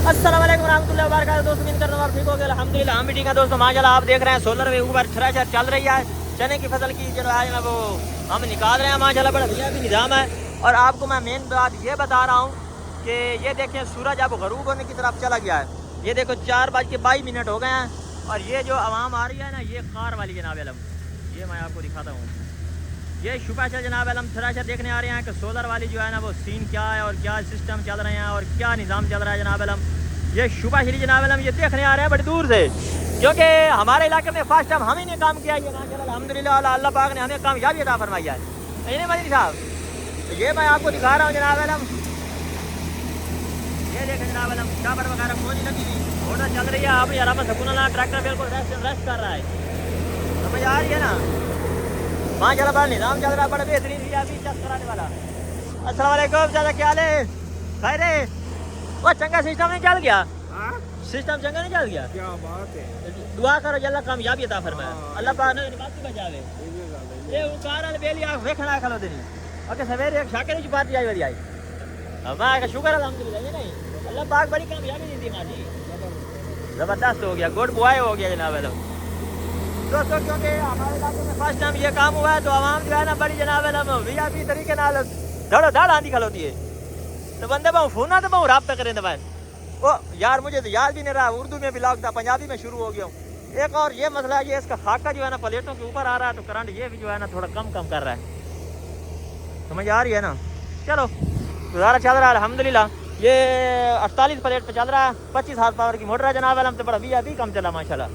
السلام علیکم ورحمۃ اللہ وبرکاتہ دوستوں، امید کرتا ہوں آپ ٹھیک ہو گئے، الحمدللہ ہم بھی ٹھیک ہیں دوستوں ماشاءاللہ۔ آپ دیکھ رہے ہیں سولر کے اوپر تھریشر چل رہی ہے، چنے کی فصل کی جو ہے وہ ہم نکال رہے ہیں ماشاءاللہ، بڑا بڑھیا بھی نظام ہے۔ اور آپ کو میں مین بات یہ بتا رہا ہوں کہ یہ دیکھیں سورج اب غروب ہونے کی طرف چلا گیا ہے، یہ دیکھو 4:22 ہو گئے ہیں، اور یہ جو عوام آ رہی ہے نا یہ خار والی جناب علم، یہ میں آپ کو دکھاتا ہوں، یہ شبہ سے جناب علم تھریشر دیکھنے آ رہے ہیں کہ سولر والی جو ہے نا وہ سین کیا ہے اور کیا سسٹم چل رہے ہیں اور کیا نظام چل رہا ہے جناب علم۔ یہ شبہ شری جناب علم یہ دیکھنے آ رہے ہیں بڑی دور سے، کیونکہ ہمارے علاقے میں فرسٹ ٹائم ہم ہی نے کام کیا ہے ماشاءاللہ الحمدللہ، اللہ پاک نے ہمیں کامیابی عطا فرمائی ہے، نہیں مجید صاحب؟ یہ میں آپ کو دکھا رہا ہوں جناب علم، یہ دیکھیں جناب علم ٹاپر وغیرہ کوئی نہیں لگی ہوئی، موٹر چل رہی ہے، آپ آرام سے سکون اللہ، ٹریکٹر بالکل ریسٹ کر رہا ہے، سمجھ آ رہی ہے نا؟ ماشاءاللہ بڑا نظام چل رہا ہے، بڑا بہترین ہے ابھی چیک کرانے والا۔ السلام علیکم زیادہ کیا حال ہے؟ خیر ہے؟ وہ چنگا سسٹم نہیں چل گیا؟ سسٹم چنگا نہیں چل گیا؟ کیا بات ہے، دعا کرو اللہ کامیابی عطا فرمائے، اللہ پاک نے بات کو بچاوے۔ یہ کار والے بیلی آ ویکھنا کھلو دینی اوکے سویرے ایک شاکر کی پارٹی آئی وری آئی، ہمارا شکر الحمدللہ، یہ نہیں اللہ پاک بڑی کامیابی دی تھی ماجی، زبردست ہو گیا، گڈ بوائے ہو گیا جناب علم دوستوں، کیونکہ ہمارے علاقے میں فرسٹ ٹائم یہ کام ہوا ہے تو عوام جو ہے نا بڑی جناب علم وی آئی پی طریقے نال دھڑو دھڑ آندھی کھلوتی ہے، تو بندے بہت فون تو بہت رابطہ کریں تو وہ یار مجھے تو یاد بھی نہیں رہا، اردو میں بھی لاگ تھا، پنجابی میں شروع ہو گیا ہوں۔ ایک اور یہ مسئلہ ہے، یہ اس کا خاکہ جو ہے نا پلیٹوں کے اوپر آ رہا ہے تو کرنٹ یہ بھی جو ہے نا تھوڑا کم کر رہا ہے، سمجھ آ رہی ہے نا؟ چلو گزارا چل رہا ہے الحمدللہ، یہ 48 پلیٹ پہ چل رہا ہے، 25 ہارس پاور کی موٹر ہے جناب علم، تو بڑا وی آئی پی کم چلا ماشاءاللہ۔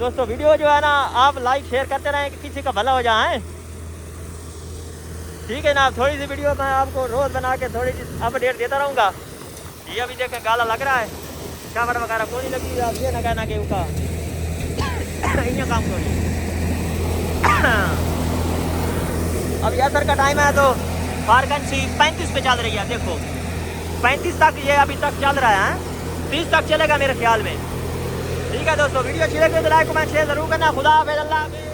دوستو ویڈیو جو ہے نا آپ لائک شیئر کرتے رہیں کہ کسی کا بھلا ہو جائے، ٹھیک ہے نا؟ تھوڑی سی ویڈیو میں آپ کو روز بنا کے تھوڑی سی اپڈیٹ دیتا رہوں گا۔ یہ ابھی دیکھیں گالا لگ رہا ہے، شاور وغیرہ کوئی نہیں لگی، آپ یہ نہ کہنا کہ اس کا انہیں کام کو نہیں۔ اب یاسر کا ٹائم ہے تو فارکنسی 35 پہ چل رہی ہے، دیکھو 35 تک یہ ابھی تک چل رہا ہے، 30 تک چلے گا میرے خیال میں، ٹھیک ہے دوستو؟ ویڈیو اچھی لگی تو لائک کمنٹ شیئر ضرور کرنا، خدا حافظ، اللہ حافظ۔